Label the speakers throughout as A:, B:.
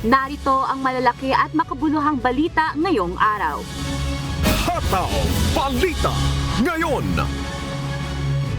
A: Narito ang malalaki at makabuluhang balita ngayong araw.
B: Hataw Balita ngayon.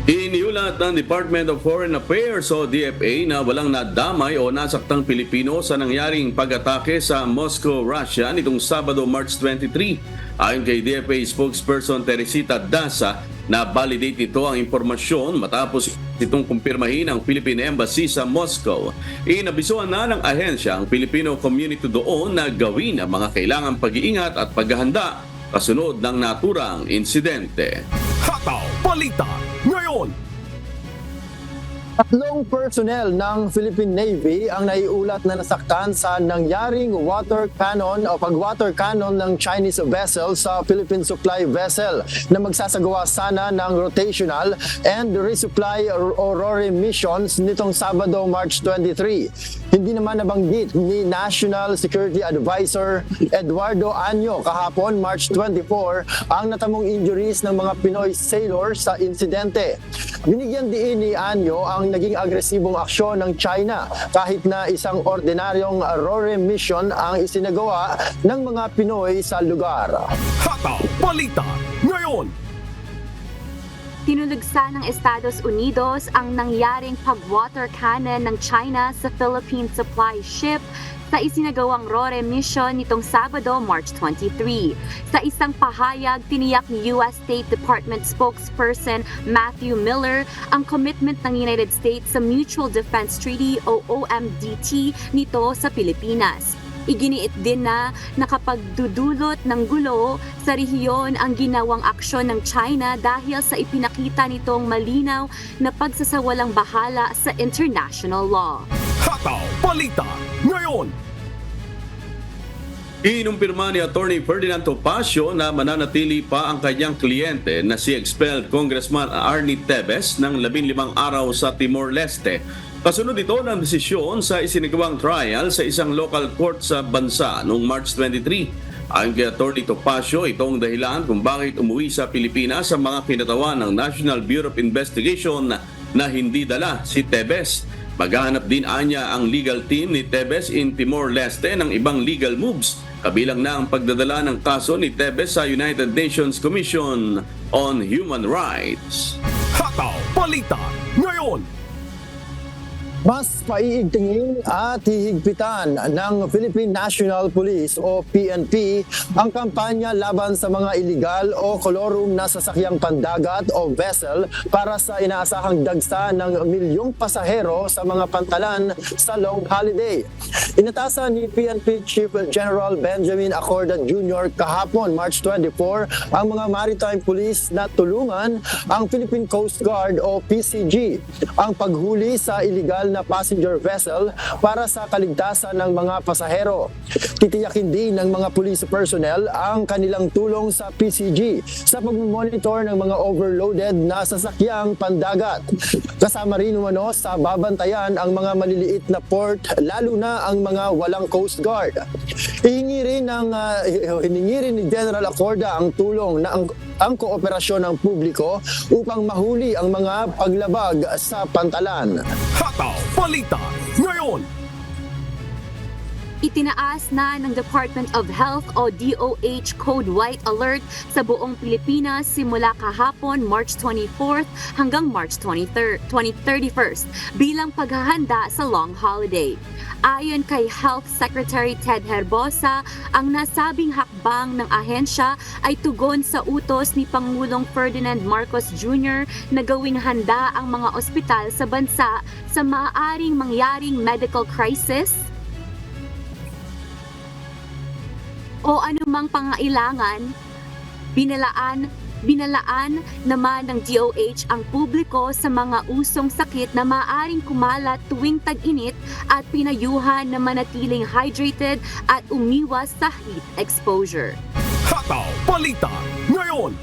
C: Iniulat ng Department of Foreign Affairs o DFA na walang nadamay o nasaktang Pilipino sa nangyaring pag-atake sa Moscow, Russia nitong Sabado, March 23. Ayon kay DFA spokesperson Teresita Daza, na-validate nito ang impormasyon matapos itong kumpirmahin ng Philippine Embassy sa Moscow. Inabisuhan na ng ahensya ang Filipino community doon na gawin ang mga kailangang pag-iingat at paghahanda kasunod ng naturang insidente.
B: Hataw Balita ngayon.
D: Tatlong personnel ng Philippine Navy ang naiulat na nasaktan sa nangyaring water cannon o pag-water cannon ng Chinese vessel sa Philippine supply vessel na magsasagawa sana ng rotational and resupply o RORE missions nitong Sabado, March 23. Hindi naman nabanggit ni National Security Advisor Eduardo Anyo kahapon, March 24, ang natamong injuries ng mga Pinoy sailors sa insidente. Binigyan diin ni Anyo ang naging agresibong aksyon ng China kahit na isang ordinaryong RORE mission ang isinagawa ng mga Pinoy sa lugar.
B: Hataw Balita ngayon.
A: Tinulugsa ng Estados Unidos ang nangyaring pag-water cannon ng China sa Philippine supply ship sa isinagawang RORE mission nitong Sabado, March 23. Sa isang pahayag, tiniyak ni U.S. State Department spokesperson Matthew Miller ang commitment ng United States sa Mutual Defense Treaty o OMDT nito sa Pilipinas. Iginiit din na nakapagdudulot ng gulo sa rehiyon ang ginawang aksyon ng China dahil sa ipinakita nitong malinaw na pagsasawalang bahala sa international law.
B: Hataw Balita ngayon.
C: Inumpirma ni Attorney Ferdinand Topacio na mananatili pa ang kanyang kliyente na si expelled Congressman Arnie Tevez ng 15 araw sa Timor-Leste. Kasunod ito ng desisyon sa isinagawang trial sa isang local court sa bansa noong March 23. Ayon kay Attorney Topacio, itong dahilan kung bakit umuwi sa Pilipinas sa mga kinatawan ng National Bureau of Investigation na hindi dala si Tevez. Maghahanap din anya ang legal team ni Tevez in Timor-Leste ng ibang legal moves, kabilang na ang pagdadala ng kaso ni Tevez sa United Nations Commission on Human Rights.
B: Hataw Balita ngayon.
D: Mas paiigtingin at hihigpitan ng Philippine National Police o PNP ang kampanya laban sa mga illegal o kolorum na sasakyang pandagat o vessel para sa inaasahang dagsa ng milyong pasahero sa mga pantalan sa long holiday. Inatasan ni PNP Chief General Benjamin Acorda Jr. kahapon, March 24, ang mga maritime police na tulungan ang Philippine Coast Guard o PCG ang paghuli sa illegal na passenger vessel para sa kaligtasan ng mga pasahero. Titiyakin din ng mga police personnel ang kanilang tulong sa PCG sa pag-monitor ng mga overloaded na sasakyang pandagat. Kasama rin umano sa babantayan ang mga maliliit na port, lalo na ang mga walang Coast Guard. Hiningi rin ni General Acorda ang tulong na ang kooperasyon ng publiko upang mahuli ang mga paglabag sa pantalan.
B: Hataw Balita ngayon.
A: Itinaas na ng Department of Health o DOH Code White Alert sa buong Pilipinas simula kahapon March 24th hanggang March 31st bilang paghahanda sa long holiday. Ayon kay Health Secretary Ted Herbosa, ang nasabing hakbang ng ahensya ay tugon sa utos ni Pangulong Ferdinand Marcos Jr. na gawing handa ang mga ospital sa bansa sa maaaring mangyaring medical crisis o anumang pangailangan. Binalaan naman ng DOH ang publiko sa mga usong sakit na maaaring kumalat tuwing tag-init at pinayuhan na manatiling hydrated at umiwas sa heat exposure.
B: Hataw Balita ngayon.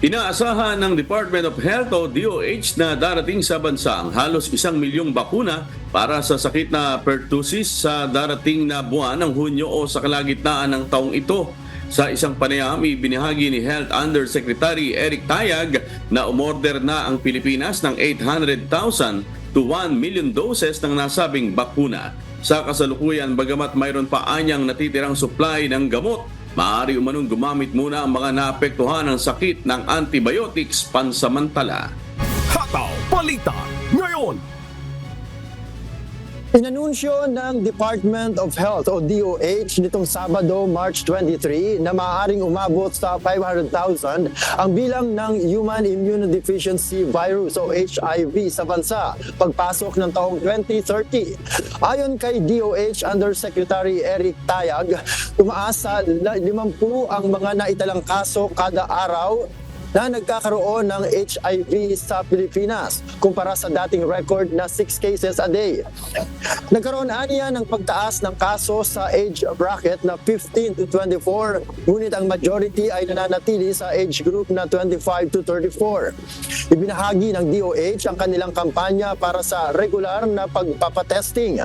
C: Inaasahan ng Department of Health o DOH na darating sa bansa ang halos 1 milyong bakuna para sa sakit na pertussis sa darating na buwan ng Hunyo o sa kalagitnaan ng taong ito. Sa isang panayam, ibinahagi ni Health Undersecretary Eric Tayag na umorder na ang Pilipinas ng 800,000 to 1 million doses ng nasabing bakuna. Sa kasalukuyan, bagamat mayroon pa anyang natitirang supply ng gamot, maaari umanong gumamit muna ang mga naapektuhan ng sakit ng antibiotics pansamantala.
B: Hataw Balita ngayon.
D: Inanunsyo ng Department of Health o DOH nitong Sabado, March 23 na maaaring umabot sa 500,000 ang bilang ng Human Immunodeficiency Virus o HIV sa bansa pagpasok ng taong 2030. Ayon kay DOH Undersecretary Eric Tayag, tumaas sa 50 ang mga naitalang kaso kada araw na nagkakaroon ng HIV sa Pilipinas kumpara sa dating record na 6 cases a day. Nagkaroon aniya ng pagtaas ng kaso sa age bracket na 15 to 24, ngunit ang majority ay nananatili sa age group na 25 to 34. Ibinahagi ng DOH ang kanilang kampanya para sa regular na pagpapatesting.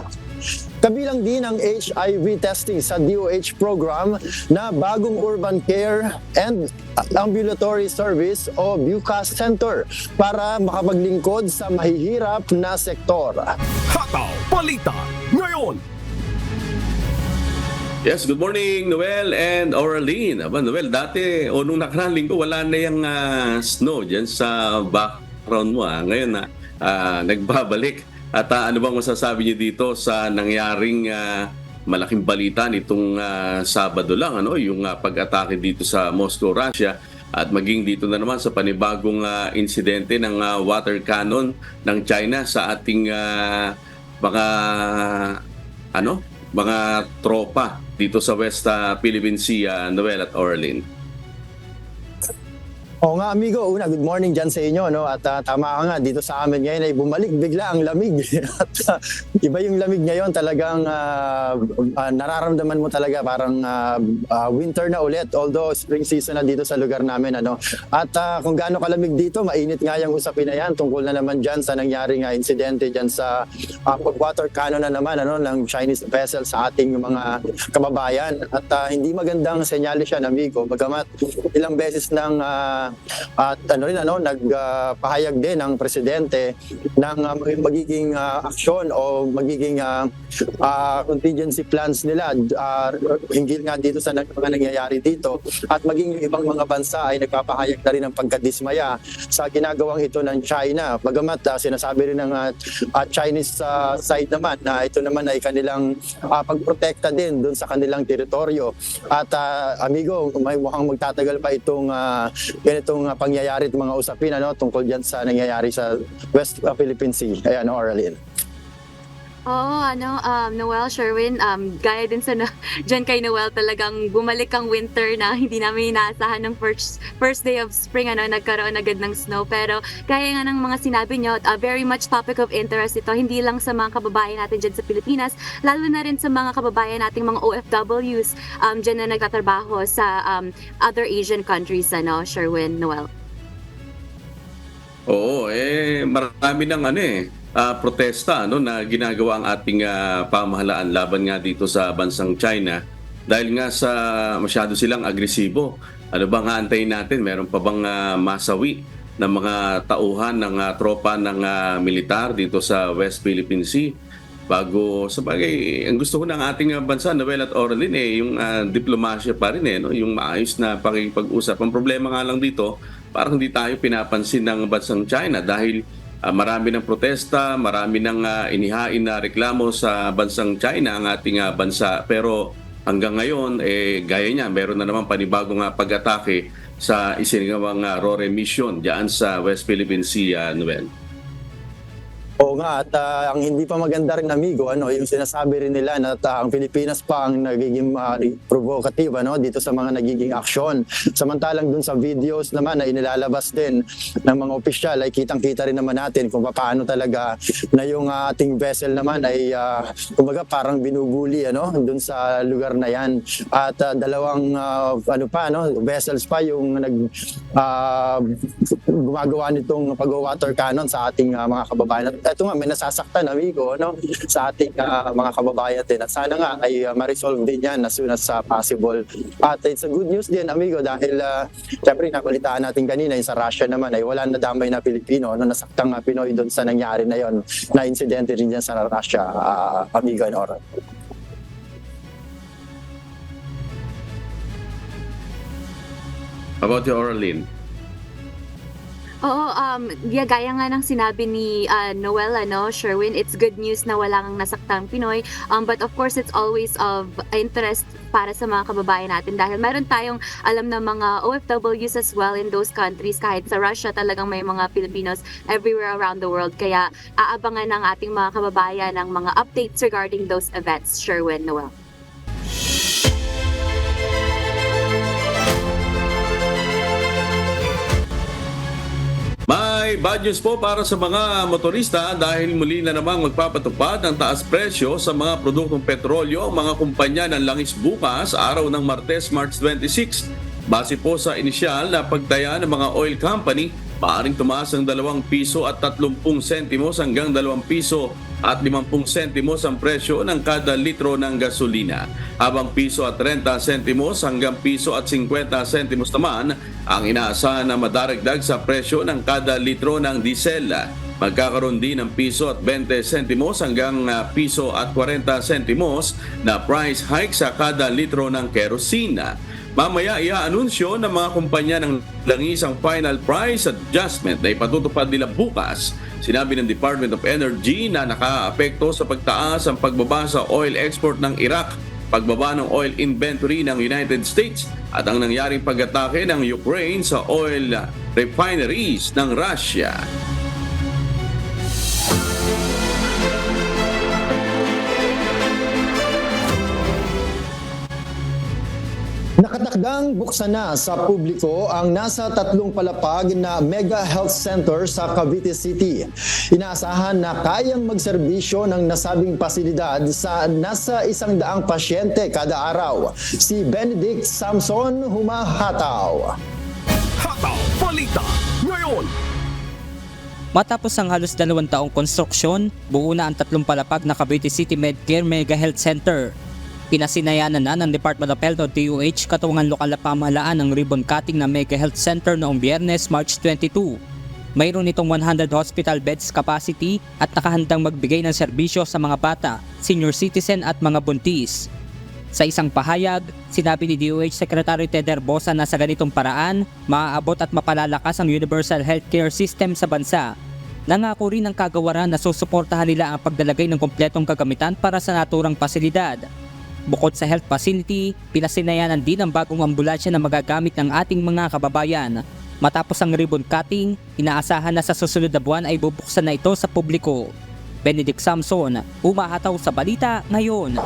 D: Kabilang din ang HIV testing sa DOH program na Bagong Urban Care and Ambulatory Service o BUCAS Center para makapaglingkod sa mahihirap na sektor.
B: Hataw Balita ngayon.
C: Yes, good morning Noel and Oralyn. Aba, Noel, dati o nung nakaraan linggo wala na yung snow dyan sa background mo. Ngayon na nagbabalik. At ano bang masasabi niyo dito sa nangyaring malaking balita nitong Sabado lang, yung pag-atake dito sa Moscow, Russia, at maging dito na naman sa panibagong insidente ng water cannon ng China sa ating mga tropa dito sa West Philippine Sea, Noel at Oralyn.
D: Oo nga amigo, good morning dyan sa inyo. No? At tama ka nga, dito sa amin ngayon ay bumalik bigla ang lamig. At iba yung lamig ngayon, talagang nararamdaman mo talaga parang winter na ulit. Although spring season na dito sa lugar namin. At kung gaano kalamig dito, mainit nga yung usapin na yan tungkol na naman dyan sa nangyaring insidente dyan sa water cannon na naman ng Chinese vessel sa ating mga kababayan. At hindi magandang senyales yan amigo. Bagamat ilang beses ng nagpahayag din ng presidente ng magiging aksyon o magiging contingency plans nila hinggil nga dito sa mga nangyayari dito at maging yung ibang mga bansa ay nagpapahayag na rin ng pagkadismaya sa ginagawang ito ng China. Bagamat sinasabi rin ng Chinese side naman na ito naman ay kanilang pagprotekta din doon sa kanilang teritoryo. At amigo, may mukhang magtatagal pa itong pangyayari at mga usapin tungkol dyan sa nangyayari sa West Philippine Sea. Ayan, Oralyn.
A: Oo, Noel, Sherwin, gaya din sa dyan kay Noel, talagang bumalik ang winter na hindi namin inaasahan ng first day of spring, nagkaroon agad ng snow. Pero gaya nga ng mga sinabi nyo, very much topic of interest ito, hindi lang sa mga kababayan natin dyan sa Pilipinas, lalo na rin sa mga kababayan nating mga OFWs dyan na nagtatrabaho sa other Asian countries, Sherwin, Noel.
C: Oo, marami ng protesta na ginagawa ang ating pamahalaan laban nga dito sa bansang China dahil nga sa masyado silang agresibo. Ano ba nga antayin natin? Meron pa bang masawi ng mga tauhan ng tropa ng militar dito sa West Philippine Sea? Bago, sabagay, ang gusto ko ng ating bansa, Noel at Oralyn, yung diplomasya pa rin, yung maayos na pakikipag-usap. Ang problema nga lang dito, parang hindi tayo pinapansin ng bansang China dahil marami ng protesta, marami ng inihain na reklamo sa bansang China ang ating bansa. Pero hanggang ngayon, gaya niya, meron na naman panibagong pag-atake sa isinagawang RORE mission diyan sa West Philippine Sea, Noel.
D: Oo nga, at ang hindi pa maganda rin amigo, yung sinasabi rin nila na ang Pilipinas pa ang nagiging provocative dito sa mga nagiging aksyon. Samantalang dun sa videos naman na inilalabas din ng mga opisyal ay kitang-kita rin naman natin kung paano talaga na yung ating vessel naman ay kumbaga parang binubuli dun sa lugar na yan. At dalawang vessels pa yung gumagawa nitong pag-water cannon sa ating mga kababayan. ito nga, may nasasaktan, amigo, no, sa ating mga kababayan din. At sana nga ay ma-resolve din yan as soon as possible. At it's a good news din, amigo, dahil syempre nakalitaan natin kanina yung sa Russia naman ay wala na damay na Pilipino, no, nasaktang Pinoy doon sa nangyari na yon, na insidente rin yan sa Russia, amigo and Oran.
C: How about you, Oralyn?
A: Oo, gaya nga ng sinabi ni Noel, Sherwin, it's good news na walang nasaktang Pinoy. But of course, it's always of interest para sa mga kababayan natin dahil meron tayong alam na mga OFWs as well in those countries. Kahit sa Russia, talagang may mga Filipinos everywhere around the world. Kaya aabangan ng ating mga kababayan ng mga updates regarding those events. Sherwin, Noel.
C: May bad news po para sa mga motorista dahil muli na namang magpapatupad ng taas presyo sa mga produktong petrolyo ang mga kumpanya ng langis bukas, araw ng Martes, March 26. Base po sa inisyal na pagtaya ng mga oil company, maaaring tumaas ng 2 piso at 30 sentimos hanggang 2 piso at 50 sentimos ang presyo ng kada litro ng gasolina. Habang piso at 30 sentimos hanggang piso at 50 sentimos naman ang inaasahan na madaragdag sa presyo ng kada litro ng diesel. Magkakaroon din ng piso at 20 sentimos hanggang piso at 40 sentimos na price hike sa kada litro ng kerosene. Mamaya i-anunsyo ng mga kumpanya ng langis ang final price adjustment na ipatutupad nila bukas. Sinabi ng Department of Energy na nakaapekto sa pagtaas ang pagbaba sa oil export ng Iraq, pagbaba ng oil inventory ng United States at ang nangyaring pag-atake ng Ukraine sa oil refineries ng Russia.
D: Nakatakdang buksan na sa publiko ang nasa 3 palapag na Mega Health Center sa Cavite City. Inaasahan na kayang magserbisyo ng nasabing pasilidad sa nasa 100 pasyente kada araw. Si Benedict Samson humahataw.
B: Hataw Balita ngayon.
E: Matapos ang halos 2 taong konstruksyon, buo na ang 3 palapag na Cavite City Medcare Mega Health Center. Pinasinayanan na ng Department of Health o DOH katungan lokal na pamahalaan ng ribbon cutting na Mega Health Center noong Biyernes, March 22. Mayroon itong 100 hospital beds capacity at nakahandang magbigay ng serbisyo sa mga bata, senior citizen at mga buntis. Sa isang pahayag, sinabi ni DOH Secretary Ted Herbosa na sa ganitong paraan, maaabot at mapalalakas ang universal healthcare system sa bansa. Nangako rin ng kagawaran na susuportahan nila ang paglalagay ng kompletong kagamitan para sa naturang pasilidad. Bukod sa health facility, pinasinayanan din ang bagong ambulansya na magagamit ng ating mga kababayan. Matapos ang ribbon cutting, inaasahan na sa susunod na buwan ay bubuksan na ito sa publiko. Benedict Samson, humahataw sa balita ngayon.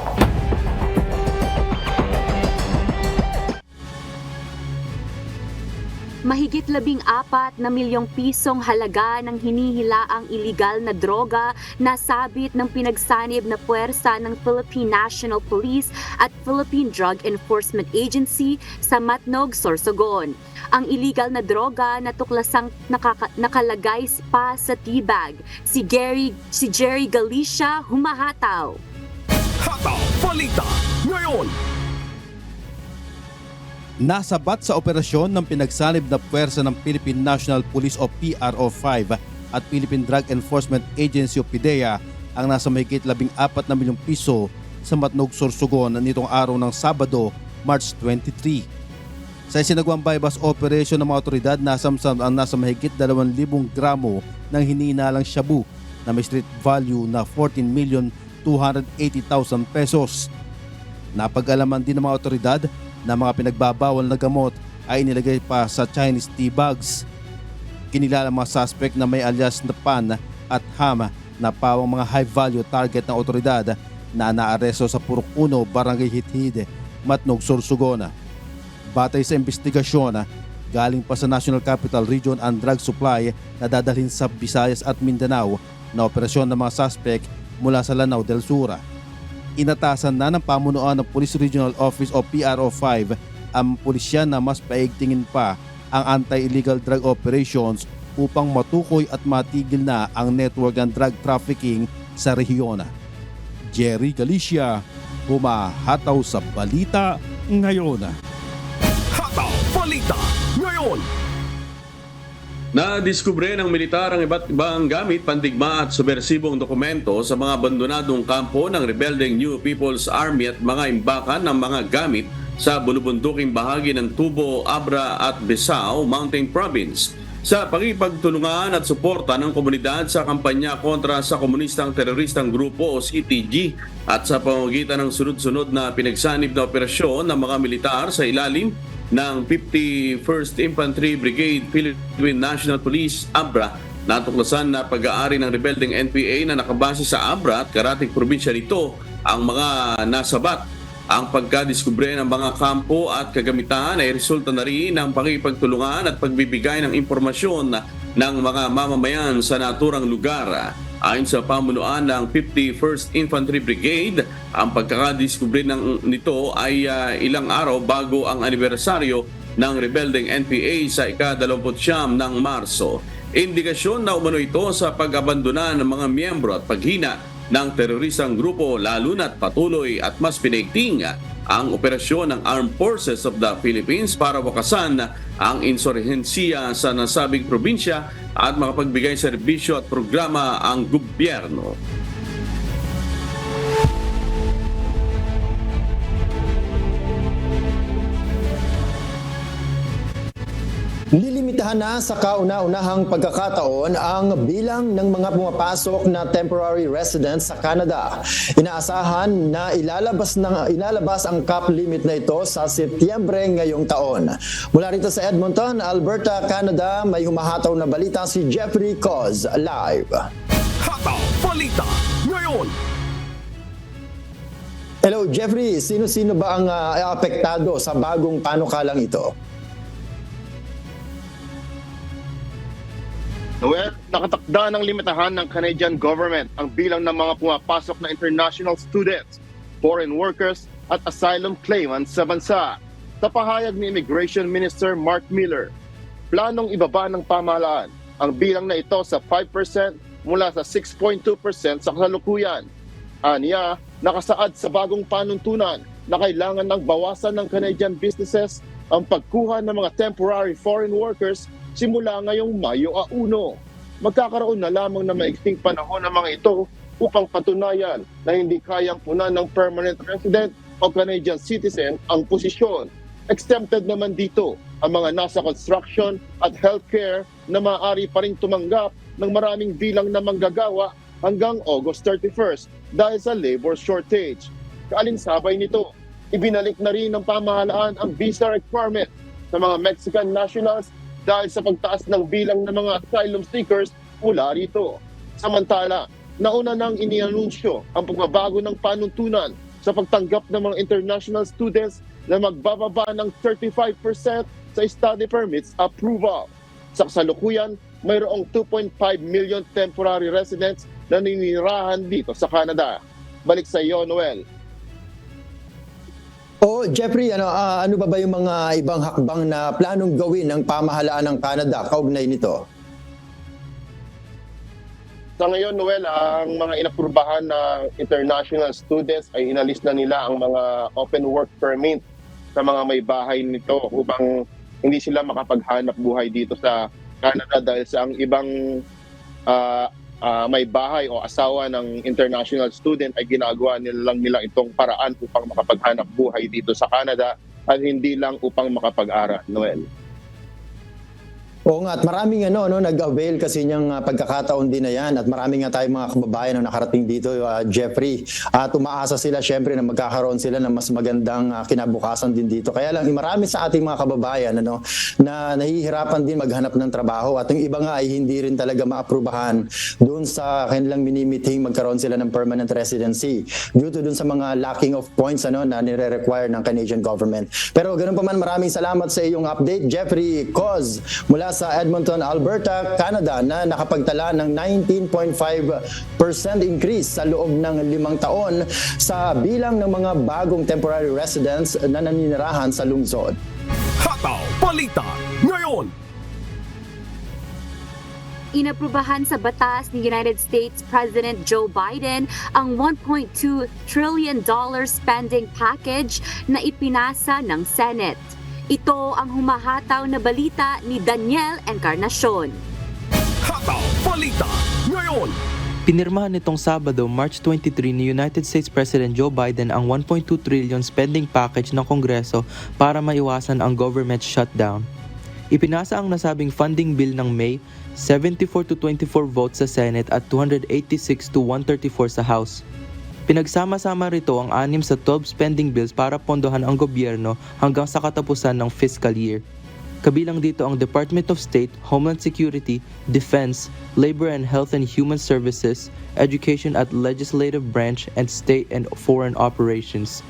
A: Mahigit 14 na milyong pisong halaga ng hinihilaang iligal na droga na sabit ng pinagsanib na puwersa ng Philippine National Police at Philippine Drug Enforcement Agency sa Matnog, Sorsogon. Ang illegal na droga na tuklasang nakalagay pa sa T-bag. Si Jerry Galicia humahataw.
B: Hataw Balita ngayon.
F: Nasabat sa operasyon ng pinagsanib na puwersa ng Philippine National Police o PRO5 at Philippine Drug Enforcement Agency o PDEA ang nasa mahigit 14 na milyong piso sa Matnog, Sorsogon nitong araw ng Sabado, March 23. Sa isinagawang bypass operation ng mga otoridad, nasamsam ang nasa mahigit 2,000 gramo ng hinihinalang shabu na may street value na 14,280,000 pesos. Napag-alaman din ng mga otoridad na mga pinagbabawal na gamot ay inilagay pa sa Chinese tea bags. Kinilala mga suspect na may alias na Pan at Ham na pawang mga high-value target ng otoridad na naaresto sa Purok 1, Barangay Hithid, Matnog, Sorsogon. Batay sa investigasyon, galing pa sa National Capital Region ang drug supply na dadalhin sa Visayas at Mindanao na operasyon ng mga suspect mula sa Lanao del Sur. Inatasan na ng pamunuan ng Police Regional Office o PRO5 ang pulisya na mas paigtingin pa ang anti-illegal drug operations upang matukoy at matigil na ang network ng drug trafficking sa rehiyon. Jerry Galicia, humahataw sa balita ngayon.
B: Hataw Balita ngayon.
C: Nadiskubre ng militar ang iba't ibang gamit, pandigma at subversibong dokumento sa mga abandonadong kampo ng rebelding New People's Army at mga imbakan ng mga gamit sa bulubunduking bahagi ng Tubo, Abra at Besao Mountain Province. Sa pakipagtulungan at suporta ng komunidad sa kampanya kontra sa komunistang teroristang grupo o CTG at sa pamamagitan ng sunod-sunod na pinagsanib na operasyon ng mga militar sa ilalim ng 51st Infantry Brigade Philippine National Police Abra, natuklasan na pag-aari ng rebelding NPA na nakabase sa Abra at karating probinsya nito ang mga nasabat. Ang pagkadiskubre ng mga kampo at kagamitan ay resulta na rin ng pakipagtulungan at pagbibigay ng impormasyon ng mga mamamayan sa naturang lugar. Ayon sa pamunuan ng 51st Infantry Brigade, ang pagkakadiskubre nito ay ilang araw bago ang anibersaryo ng rebelding NPA sa ika-29 ng Marso. Indikasyon na umano ito sa pag-abandona ng mga miyembro at paghina ng teroristang grupo, lalo na't patuloy at mas pinaigting ang operasyon ng Armed Forces of the Philippines para wakasan ang insurhensiya sa nasabing probinsya at makapagbigay serbisyo at programa ang gobyerno.
D: Lilimitahan na sa kauna-unahang pagkakataon ang bilang ng mga pumapasok na temporary residents sa Canada. Inaasahan na ilalabas ang cap limit na ito sa Setyembre ngayong taon. Mula rito sa Edmonton, Alberta, Canada, may humahataw na balita si Jeffrey Coz, live.
B: Hataw Balita ngayon.
D: Hello Jeffrey, sino-sino ba ang apektado sa bagong panukalang ito?
G: Noel, nakatakda ng limitahan ng Canadian government ang bilang ng mga pumapasok na international students, foreign workers at asylum claimants sa bansa. Sa pahayag ni Immigration Minister Mark Miller, planong ibaba ng pamahalaan ang bilang na ito sa 5% mula sa 6.2% sa kasalukuyan. Aniya, nakasaad sa bagong panuntunan na kailangan ng bawasan ng Canadian businesses ang pagkuha ng mga temporary foreign workers simula ngayong Mayo 1. Magkakaroon na lamang na maiksing panahon ng mga ito upang patunayan na hindi kayang punan ng permanent resident o Canadian citizen ang posisyon. Exempted naman dito ang mga nasa construction at healthcare na maaari pa rin tumanggap ng maraming bilang na manggagawa hanggang August 31st dahil sa labor shortage. Kaalinsabay nito, ibinalik na rin ng pamahalaan ang visa requirement sa mga Mexican nationals dahil sa pagtaas ng bilang ng mga asylum seekers mula rito. Samantala, nauna nang inianunsyo ang pagbabago ng panuntunan sa pagtanggap ng mga international students na magbababa ng 35% sa study permits approval. Sa kasalukuyan, mayroong 2.5 million temporary residents na ninirahan dito sa Canada. Balik sa iyo, Noel.
D: Jeffrey, ano ba yung mga ibang hakbang na planong gawin ng pamahalaan ng Canada kaugnay nito?
G: Sa ngayon, Noel, ang mga inaprubahan na international students ay inalis na nila ang mga open work permit sa mga may bahay nito upang hindi sila makapaghanap buhay dito sa Canada dahil sa ang ibang may bahay o asawa ng international student ay ginagawa nila itong paraan upang makapaghanap buhay dito sa Canada at hindi lang upang makapag-aral, Noel.
D: Oo nga, at maraming nag-avail kasi niyang pagkakataon din na yan at marami nga tayong mga kababayan na nakarating dito, Jeffrey. At umaasa sila syempre na magkakaroon sila ng mas magandang kinabukasan din dito. Kaya lang, marami sa ating mga kababayan na nahihirapan din maghanap ng trabaho at yung iba nga ay hindi rin talaga maaprubahan doon sa kanilang minimithing magkaroon sila ng permanent residency due to doon sa mga lacking of points na nire-require ng Canadian government. Pero ganoon pa man, maraming salamat sa iyong update, Jeffrey Coz, mula sa Edmonton, Alberta, Canada, na nakapagtala ng 19.5% increase sa loob ng 5 taon sa bilang ng mga bagong temporary residents na naninirahan sa lungsod.
B: Hataw Balita ngayon.
A: Inaprubahan sa batas ni United States President Joe Biden ang $1.2 trillion spending package na ipinasa ng Senate. Ito ang humahataw na balita ni Daniel Encarnacion.
B: Hataw Balita ngayon.
H: Pinirmahan nitong Sabado, March 23 ni United States President Joe Biden ang 1.2 trillion spending package ng Kongreso para maiwasan ang government shutdown. Ipinasa ang nasabing funding bill ng May, 74 to 24 votes sa Senate at 286 to 134 sa House. Pinagsama-sama rito ang 6 sa 12 spending bills para pondohan ang gobyerno hanggang sa katapusan ng fiscal year. Kabilang dito ang Department of State, Homeland Security, Defense, Labor and Health and Human Services, Education at Legislative Branch, and State and Foreign Operations.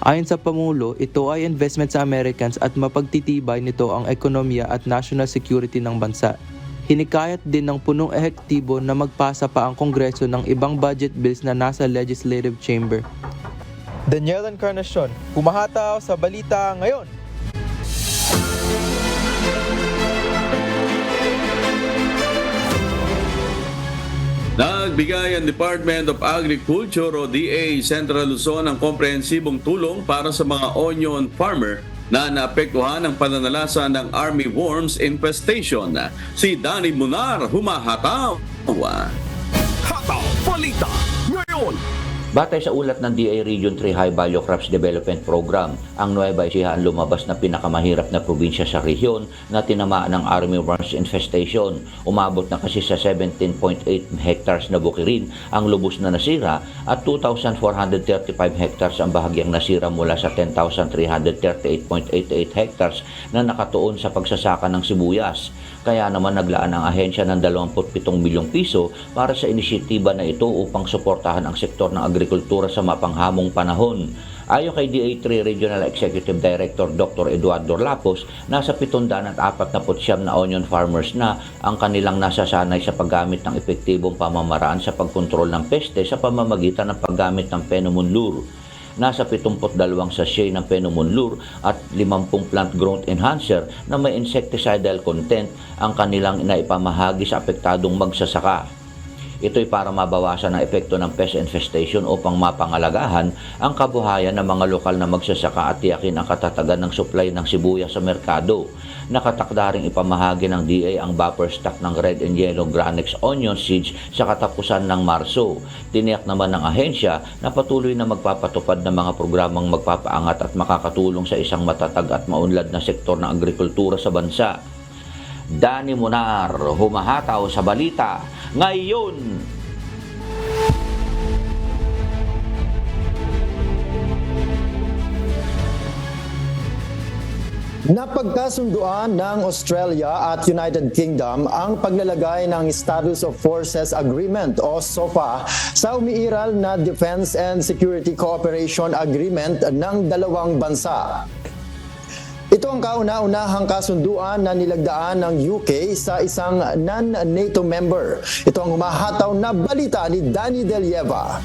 H: Ayon sa Pangulo, ito ay investment sa Americans at mapagtitibay nito ang ekonomiya at national security ng bansa. Hinikayat din ng punong ehektibo na magpasa pa ang Kongreso ng ibang budget bills na nasa Legislative Chamber.
I: Daniel Encarnacion, humahataw sa balita ngayon.
C: Nagbigay ang Department of Agriculture o DA Central Luzon ng komprehensibong tulong para sa mga onion farmer na naapektuhan ng pananalasa ng army worms infestation. Si Danny Munar humahataw.
B: Hataw Balita ngayon.
J: Batay sa ulat ng DA Region 3 High Value Crops Development Program, ang Nueva Ecija ang lumabas na pinakamahirap na probinsya sa rehiyon na tinamaan ng army worms infestation. Umabot na kasi sa 17.8 hectares na bukirin ang lubos na nasira at 2,435 hectares ang bahagyang nasira mula sa 10,338.88 hectares na nakatuon sa pagsasaka ng sibuyas. Kaya naman naglaan ang ahensya ng 27 milyong piso para sa inisyatiba na ito upang suportahan ang sektor ng agrikultura sa mapanghamong panahon. Ayon kay DA3 Regional Executive Director Dr. Eduardo Lapos, nasa 749 na onion farmers na ang kanilang nasasanay sa paggamit ng epektibong pamamaraan sa pagkontrol ng peste sa pamamagitan ng paggamit ng Fenomon Lure. Nasa 72 sachet ng Fenomon Lure at 50 plant growth enhancer na may insecticidal content ang kanilang inaipamahagi sa apektadong magsasaka. Ito'y para mabawasan ang epekto ng pest infestation upang mapangalagahan ang kabuhayan ng mga lokal na magsasaka at tiyakin ang katatagan ng supply ng sibuyas sa merkado. Nakatakda ring ipamahagi ng DA ang buffer stock ng red and yellow Granex onion seeds sa katapusan ng Marso. Tiniyak naman ng ahensya na patuloy na magpapatupad ng mga programang magpapaangat at makakatulong sa isang matatag at maunlad na sektor ng agrikultura sa bansa. Danny Munar, humahataw sa balita ngayon.
D: Napagkasunduan ng Australia at United Kingdom ang paglalagay ng Status of Forces Agreement o SOFA sa umiiral na Defense and Security Cooperation Agreement ng dalawang bansa. Ito ang kauna-unahang kasunduan na nilagdaan ng UK sa isang non-NATO member. Ito ang humahataw na balita ni Danny Delieva.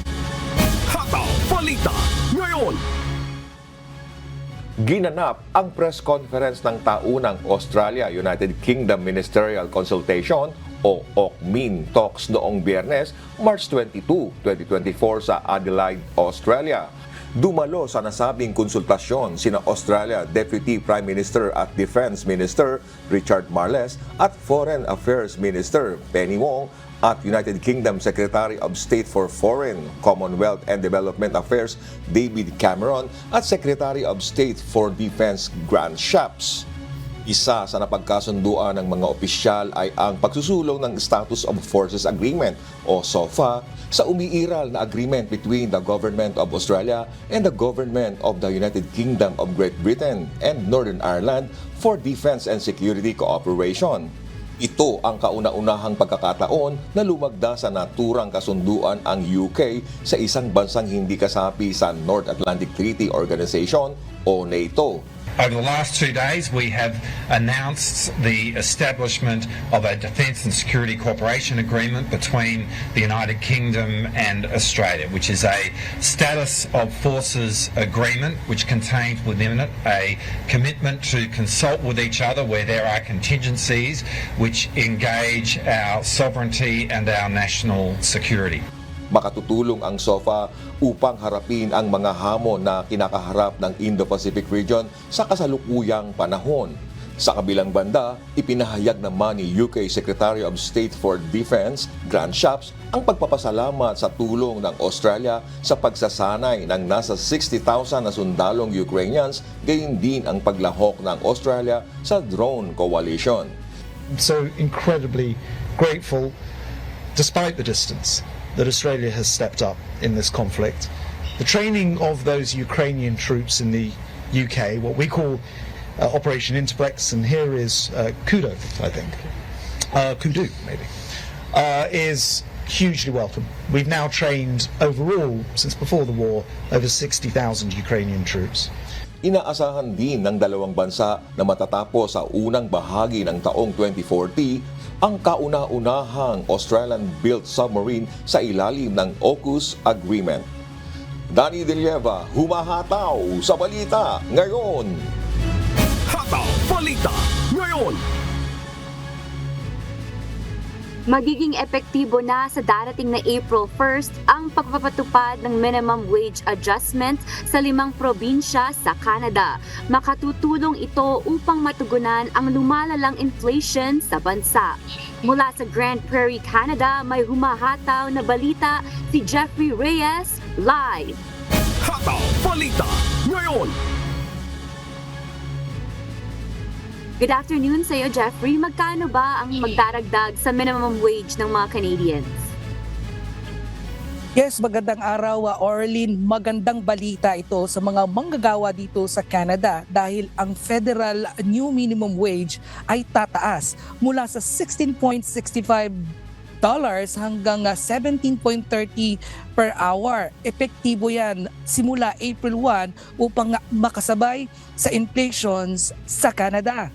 B: Hataw Balita ngayon.
K: Ginanap ang press conference ng taunang Australia-United Kingdom Ministerial Consultation o OCMIN talks noong Biyernes, March 22, 2024 sa Adelaide, Australia. Dumalo sa nasabing konsultasyon sina Australia Deputy Prime Minister at Defense Minister Richard Marles at Foreign Affairs Minister Penny Wong at United Kingdom Secretary of State for Foreign, Commonwealth and Development Affairs David Cameron at Secretary of State for Defense Grant Shapps. Isa sa napagkasunduan ng mga opisyal ay ang pagsusulong ng Status of Forces Agreement o SOFA sa umiiral na agreement between the Government of Australia and the Government of the United Kingdom of Great Britain and Northern Ireland for defense and security cooperation. Ito ang kauna-unahang pagkakataon na lumagda sa naturang kasunduan ang UK sa isang bansang hindi kasapi sa North Atlantic Treaty Organization o NATO.
L: Over the last 2 days, we have announced the establishment of a Defence and Security Cooperation Agreement between the United Kingdom and Australia, which is a status of forces agreement which contains within it a commitment to consult with each other where there are contingencies which engage our sovereignty and our national security.
K: Makatutulong ang SOFA upang harapin ang mga hamon na kinakaharap ng Indo-Pacific region sa kasalukuyang panahon. Sa kabilang banda, ipinahayag naman ni UK Secretary of State for Defense, Grant Shapps, ang pagpapasalamat sa tulong ng Australia sa pagsasanay ng nasa 60,000 na sundalong Ukrainians, gayon din ang paglahok ng Australia sa drone coalition.
M: So incredibly grateful, despite the distance, that Australia has stepped up in this conflict. The training of those Ukrainian troops in the UK, what we call Operation Interprex, and here is Kudu, I think, Kudu maybe, is hugely welcome. We've now trained overall, since before the war, over 60,000 Ukrainian troops.
K: Inaasahan din ng dalawang bansa na matatapos sa unang bahagi ng taong 2040 ang kauna-unahang Australian-built submarine sa ilalim ng AUKUS Agreement. Danny De Lieva, humahataw sa balita ngayon.
B: Hataw Balita Ngayon.
A: Magiging epektibo na sa darating na April 1st ang pagpapatupad ng minimum wage adjustment sa 5 probinsya sa Canada. Makatutulong ito upang matugunan ang lumalalang inflation sa bansa. Mula sa Grand Prairie, Canada, may humahataw na balita si Jeffrey Reyes, live.
B: Hataw Balita Ngayon.
A: Good afternoon sa iyo, Jeffrey. Magkano ba ang magdaragdag sa minimum wage ng mga Canadians?
N: Yes, magandang araw, Orlin. Magandang balita ito sa mga manggagawa dito sa Canada dahil ang federal new minimum wage ay tataas mula sa $16.65 hanggang 17.30 per hour. Epektibo yan simula April 1 upang makasabay sa inflation sa Canada.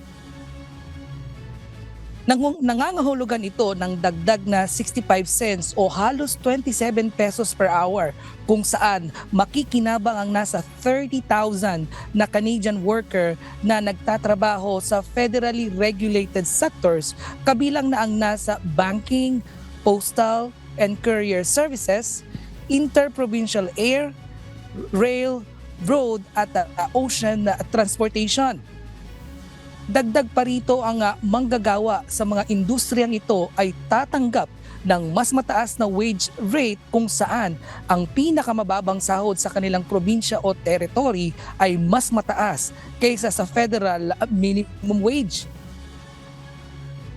N: Nangangahulugan ito ng dagdag na 65 cents o halos 27 pesos per hour kung saan makikinabang ang nasa 30,000 na Canadian worker na nagtatrabaho sa federally regulated sectors kabilang na ang nasa banking, postal and courier services, interprovincial air, rail, road at ocean transportation. Dagdag pa rito ang manggagawa sa mga industriyang ito ay tatanggap ng mas mataas na wage rate kung saan ang pinakamababang sahod sa kanilang probinsya o territory ay mas mataas kaysa sa federal minimum wage.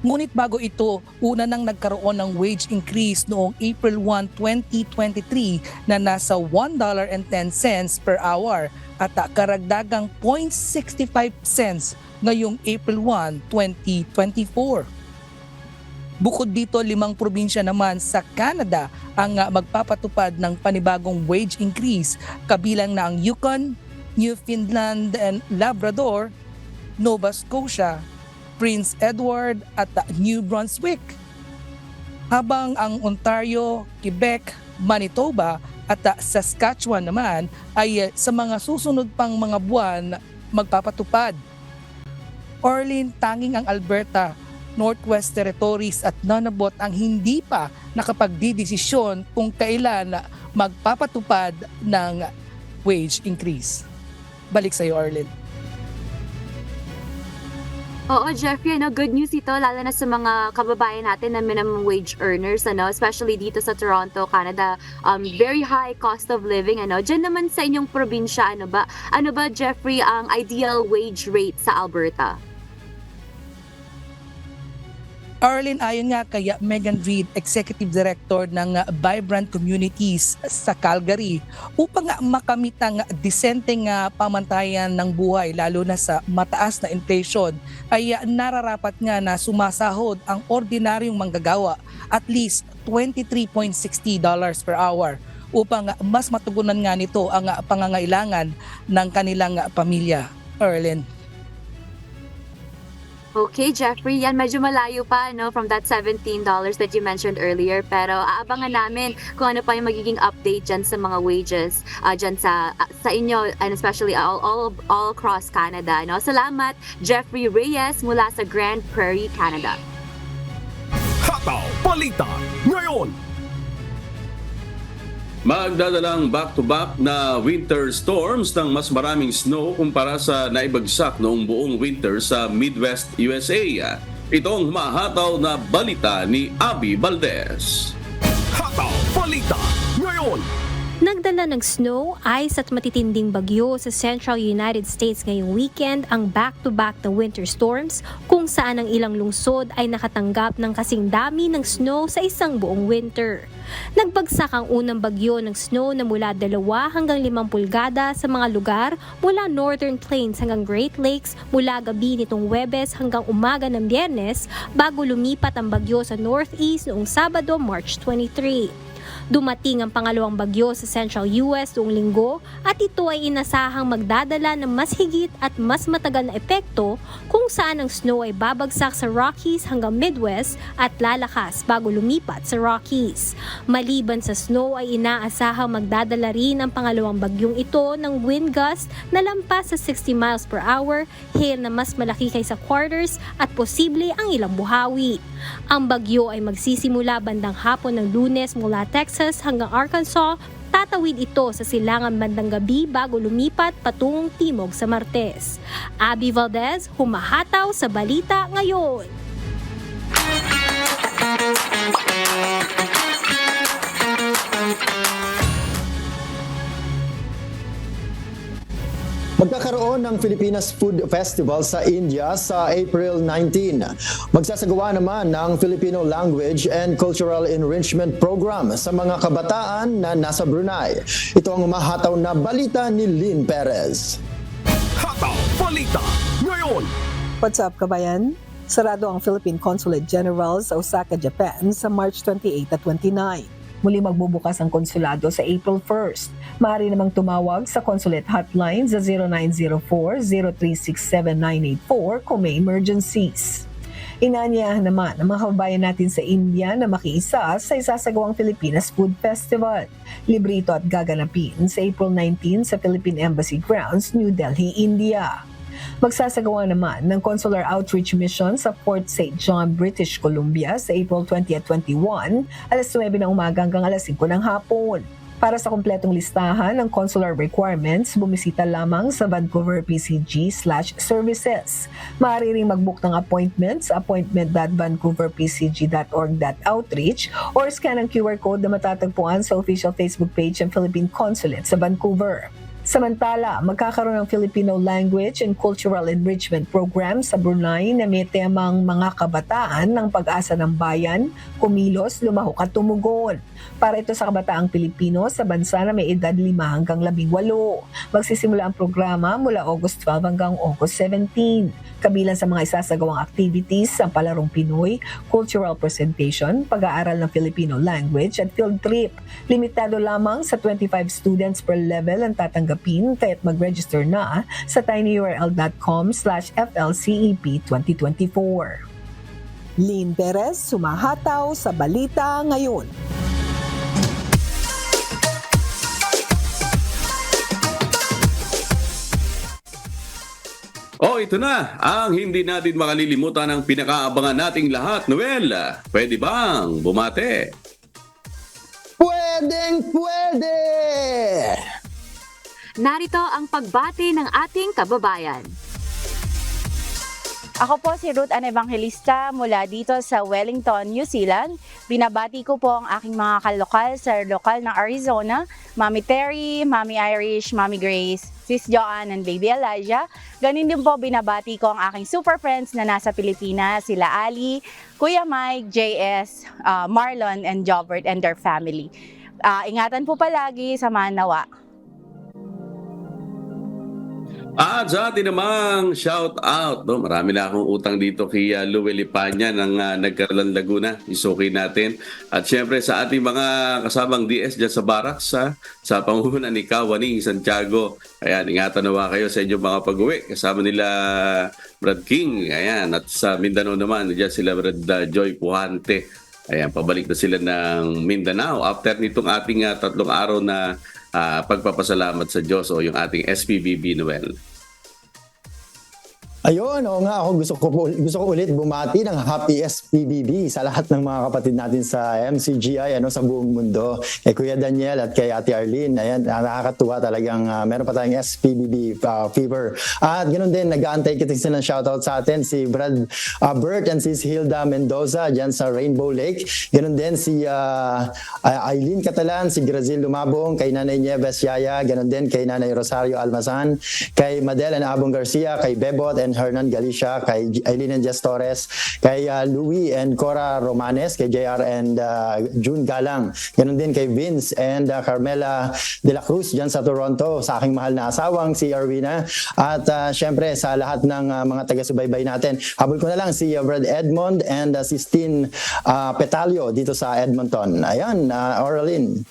N: Ngunit bago ito, una nang nagkaroon ng wage increase noong April 1, 2023 na nasa $1.10 per hour at karagdagang 0.65 cents ngayong April 1, 2024. Bukod dito, 5 probinsya naman sa Canada ang magpapatupad ng panibagong wage increase kabilang na ang Yukon, Newfoundland and Labrador, Nova Scotia, Prince Edward at New Brunswick. Habang ang Ontario, Quebec, Manitoba at Saskatchewan naman ay sa mga susunod pang mga buwan magpapatupad. Orlin, tanging ang Alberta, Northwest Territories at Nunavut ang hindi pa nakapagdidesisyon kung kailan magpapatupad ng wage increase. Balik sa iyo, Orlin.
A: Oo, Jeffrey, good news ito lalo na sa mga kababayan natin na minimum wage earners, especially dito sa Toronto, Canada. Very high cost of living, Diyan naman sa inyong probinsya, ano ba, Jeffrey, ang ideal wage rate sa Alberta?
N: Arlene, ayon nga kay Megan Reid, Executive Director ng Vibrant Communities sa Calgary, upang makamit ang disenteng pamantayan ng buhay lalo na sa mataas na inflation, ay nararapat nga na sumasahod ang ordinaryong manggagawa at least $23.60 per hour upang mas matugunan nga nito ang pangangailangan ng kanilang pamilya. Arlene.
A: Okay, Jeffrey, yan medyo malayo pa no from that $17 that you mentioned earlier, pero aabangan namin kung ano pa yung magiging update dyan sa mga wages dyan sa inyo and especially all across Canada. No? Salamat, Jeffrey Reyes mula sa Grand Prairie, Canada.
B: Hataw Balita ngayon.
C: Magdadalang back-to-back na winter storms ng mas maraming snow kumpara sa naibagsak noong buong winter sa Midwest USA. Ito ang humahataw na balita ni Abby Valdez.
B: Hataw Balita ngayon.
O: Nagdala ng snow, ice at matitinding bagyo sa Central United States ngayong weekend ang back-to-back na winter storms kung saan ang ilang lungsod ay nakatanggap ng kasing dami ng snow sa isang buong winter. Nagbagsak ang unang bagyo ng snow na mula 2 hanggang 5 pulgada sa mga lugar mula Northern Plains hanggang Great Lakes mula gabi nitong Huwebes hanggang umaga ng Biyernes bago lumipat ang bagyo sa Northeast noong Sabado, March 23. Dumating ang pangalawang bagyo sa Central US noong Linggo at ito ay inasahang magdadala ng mas higit at mas matagal na epekto kung saan ang snow ay babagsak sa Rockies hanggang Midwest at lalakas bago lumipat sa Rockies. Maliban sa snow ay inaasahang magdadala rin ang pangalawang bagyong ito ng wind gust na lampas sa 60 miles per hour, hail na mas malaki kaysa quarters at posible ang ilang buhawi. Ang bagyo ay magsisimula bandang hapon ng Lunes mula Texas hanggang Arkansas. Tatawid ito sa silangan bandang gabi bago lumipat patungong timog sa Martes. Abby Valdez, humahataw sa Balita Ngayon.
D: Magkakaroon ng Filipinas Food Festival sa India sa April 19. Magsasagawa naman ng Filipino Language and Cultural Enrichment Program sa mga kabataan na nasa Brunei. Ito ang umahataw na balita ni Lynn Perez.
B: Hataw Balita ngayon.
P: What's up, kabayan? Sarado ang Philippine Consulate General sa Osaka, Japan sa March 28 at 29. Muli magbubukas ang konsulado sa April 1st. Maaari namang tumawag sa consulate hotline sa 0904-0367-984 kung may emergencies. Inaanyayahan naman ang mga kababayan natin sa India na makiisa sa isasagawang Filipinas Food Festival. Libre ito at gaganapin sa April 19 sa Philippine Embassy Grounds, New Delhi, India. Magsasagawa naman ng Consular Outreach Mission sa Port St. John, British Columbia sa April 20 at 21, alas 9 ng umaga hanggang alas 5 ng hapon. Para sa kumpletong listahan ng consular requirements, bumisita lamang sa Vancouver PCG/services. Maaari ring mag-book ng appointments sa appointment.vancouverpcg.org.outreach or scan ang QR code na matatagpuan sa official Facebook page ng Philippine Consulate sa Vancouver. Samantala, magkakaroon ng Filipino Language and Cultural Enrichment Program sa Brunei na may temang mga kabataan ng pag-asa ng bayan, kumilos, lumahok at tumugon. Para ito sa kabataang Pilipino sa bansa na may edad 5 hanggang 18. Magsisimula ang programa mula August 12 hanggang August 17. Kabilang sa mga isasagawang activities ang palarong Pinoy, cultural presentation, pag-aaral ng Filipino language at field trip. Limitado lamang sa 25 students per level ang tatanggapin kaya't mag-register na sa tinyurl.com/FLCEP2024. Lynn Perez, sumahataw sa Balita Ngayon.
C: Ito na ang hindi natin makalilimutan ng pinakaabangan nating lahat. Noel, pwede bang bumate?
D: Pwedeng-pwede!
A: Narito ang pagbati ng ating kababayan.
Q: Ako po si Ruth Ann Evangelista mula dito sa Wellington, New Zealand. Binabati ko po ang aking mga kalokal sa lokal ng Arizona, Mami Terry, Mami Irish, Mami Grace, Sis Joanne and Baby Elijah. Ganin din po binabati ko ang aking super friends na nasa Pilipinas, sila Ali, Kuya Mike, JS, Marlon and Jobert and their family. Ingatan po palagi, samahan nawa.
C: At sa atin namang shout out, no? Marami na akong utang dito kay Luel Ipanya ng Nagcarlan Laguna, isuki natin. At syempre sa ating mga kasamang DS dyan sa Barracks, sa pangunguna ni Kawaning Santiago. Ayan, ingatan nawa kayo sa inyong mga pag-uwi. Kasama nila Brad King, ayan. At sa Mindanao naman, dyan sila Brad Joy Puhante. Ayan, pabalik na sila ng Mindanao after nitong ating 3 araw na pagpapasalamat sa Diyos o yung ating SPBB Noel.
D: Ayun, oo nga, ako gusto ko ulit bumati ng Happy SPBB sa lahat ng mga kapatid natin sa MCGI, sa buong mundo. Kay Kuya Daniel at kay Ate Arlene, ayan, nakakatuwa talagang meron pa tayong SPBB fever. At ganoon din, nag-aantay kita sila ng shoutout sa atin, si Brad Bert and si Hilda Mendoza dyan sa Rainbow Lake. Ganoon din si Eileen Catalan, si Grazil Lumabong, kay Nanay Nieves Yaya, ganoon din kay Nanay Rosario Almazan, kay Madel and Abong Garcia, kay Bebot and Hernan Galicia, kay Eileen and Jess Torres, kay Louie and Cora Romanes, kay JR and June Galang. Ganun din kay Vince and Carmela de la Cruz dyan sa Toronto, sa aking mahal na asawang si Arwina. At syempre sa lahat ng mga taga-subaybay natin. Habol ko na lang si Brad Edmond and si Stin Petalio dito sa Edmonton. Ayan, Oralyn.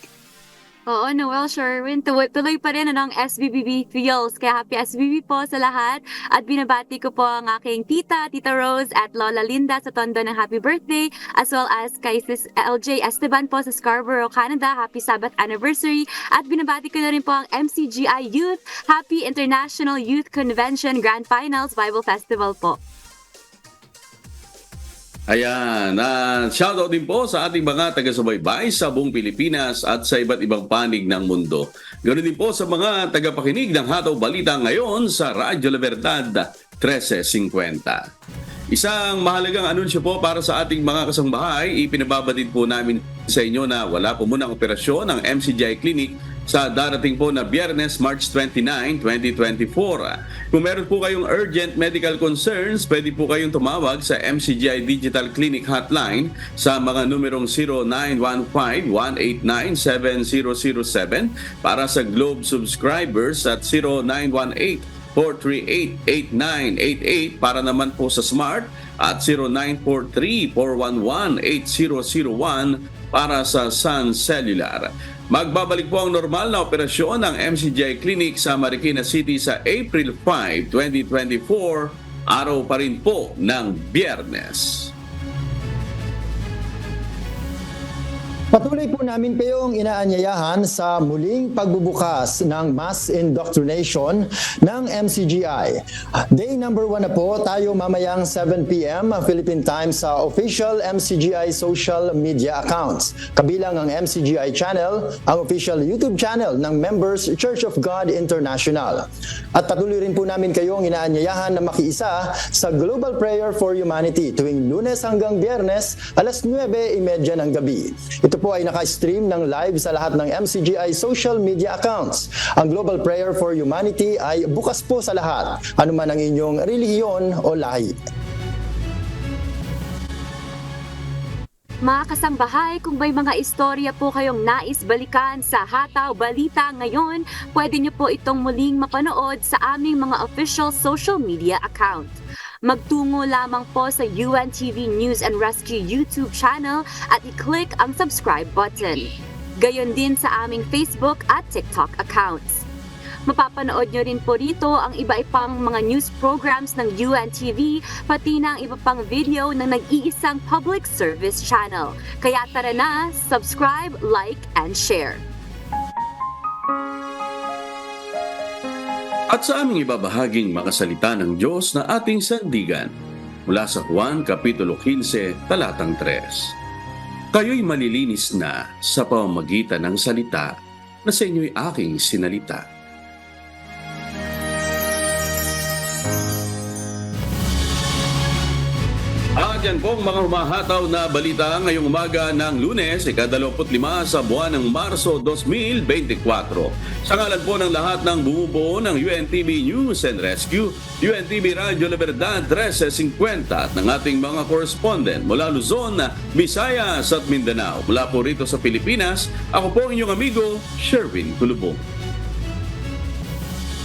A: Oo, Noel, Sherwin, tuloy pa rin ang SBBB Feels. Kaya happy SBB po sa lahat. At binabati ko po ang aking Tita Rose at Lola Linda sa Tondo ng happy birthday. As well as kay Sis LJ Esteban po sa Scarborough, Canada. Happy Sabbath anniversary. At binabati ko na rin po ang MCGI Youth. Happy International Youth Convention Grand Finals Bible Festival po.
C: Ayan, shoutout din po sa ating mga taga-subaybay sa buong Pilipinas at sa iba't ibang panig ng mundo. Ganoon din po sa mga tagapakinig ng Hataw Balita ngayon sa Radyo Libertad 1350. Isang mahalagang anunsyo po para sa ating mga kasambahay, ipinababatid po namin sa inyo na wala po munang operasyon ng MCGI Clinic sa darating po na Biyernes, March 29, 2024. Kung meron po kayong urgent medical concerns, pwede po kayong tumawag sa MCGI Digital Clinic Hotline sa mga numerong 0915-189-7007 para sa Globe subscribers at 0918-438-8988 para naman po sa Smart at 0943-411-8001 para sa Sun Cellular. Magbabalik po ang normal na operasyon ng MCGI Clinic sa Marikina City sa April 5, 2024, araw pa rin po ng Biyernes.
D: Patuloy po namin kayong inaanyayahan sa muling pagbubukas ng mass indoctrination ng MCGI. Day number 1 na po tayo mamayang 7 p.m. Philippine time sa official MCGI social media accounts. Kabilang ang MCGI channel, ang official YouTube channel ng Members Church of God International. At patuloy rin po namin kayong inaanyayahan na makiisa sa Global Prayer for Humanity tuwing Lunes hanggang Biyernes, alas 9:30 ng gabi. Ito po ay naka-stream ng live sa lahat ng MCGI social media accounts. Ang Global Prayer for Humanity ay bukas po sa lahat, anuman ang inyong relihiyon o lahi.
A: Mga kasambahay, kung may mga istorya po kayong nais balikan sa Hataw Balita ngayon, pwede niyo po itong muling mapanood sa aming mga official social media account. Magtungo lamang po sa UNTV News and Rescue YouTube channel at i-click ang subscribe button. Gayon din sa aming Facebook at TikTok accounts. Mapapanood nyo rin po rito ang iba-ibang mga news programs ng UNTV, pati na ang iba pang video ng nag-iisang public service channel. Kaya tara na, subscribe, like, and share.
C: At sa aming ibabahaging makasalita ng Diyos na ating sandigan mula sa Juan Kapitulo 15, talatang 3. Kayo'y malilinis na sa pamamagitan ng salita na sa inyo'y aking sinalita. At yan pong mga humahataw na balita ngayong umaga ng Lunes, ika-25 sa buwan ng Marso 2024. Sa ngalan po ng lahat ng bumubuo ng UNTV News and Rescue, UNTV Radyo Libertad 1350 at ng ating mga correspondent mula Luzon, Visayas at Mindanao. Mula po rito sa Pilipinas, ako po ang inyong amigo, Sherwin Kulubong.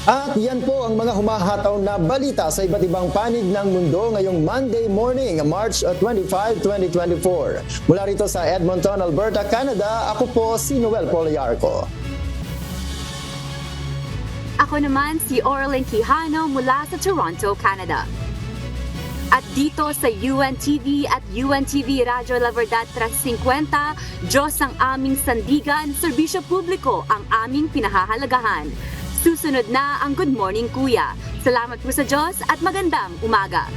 D: At yan po ang mga humahataw na balita sa iba't ibang panig ng mundo ngayong Monday morning, March 25, 2024. Mula rito sa Edmonton, Alberta, Canada, ako po si Noel Poliarco.
A: Ako naman si Orlin Quijano mula sa Toronto, Canada. At dito sa UNTV at UNTV Radyo La Verdad 350, Diyos ang aming sandigan, serbisyo publiko ang aming pinahahalagahan. Susunod na ang Good Morning Kuya. Salamat po sa Diyos at magandang umaga.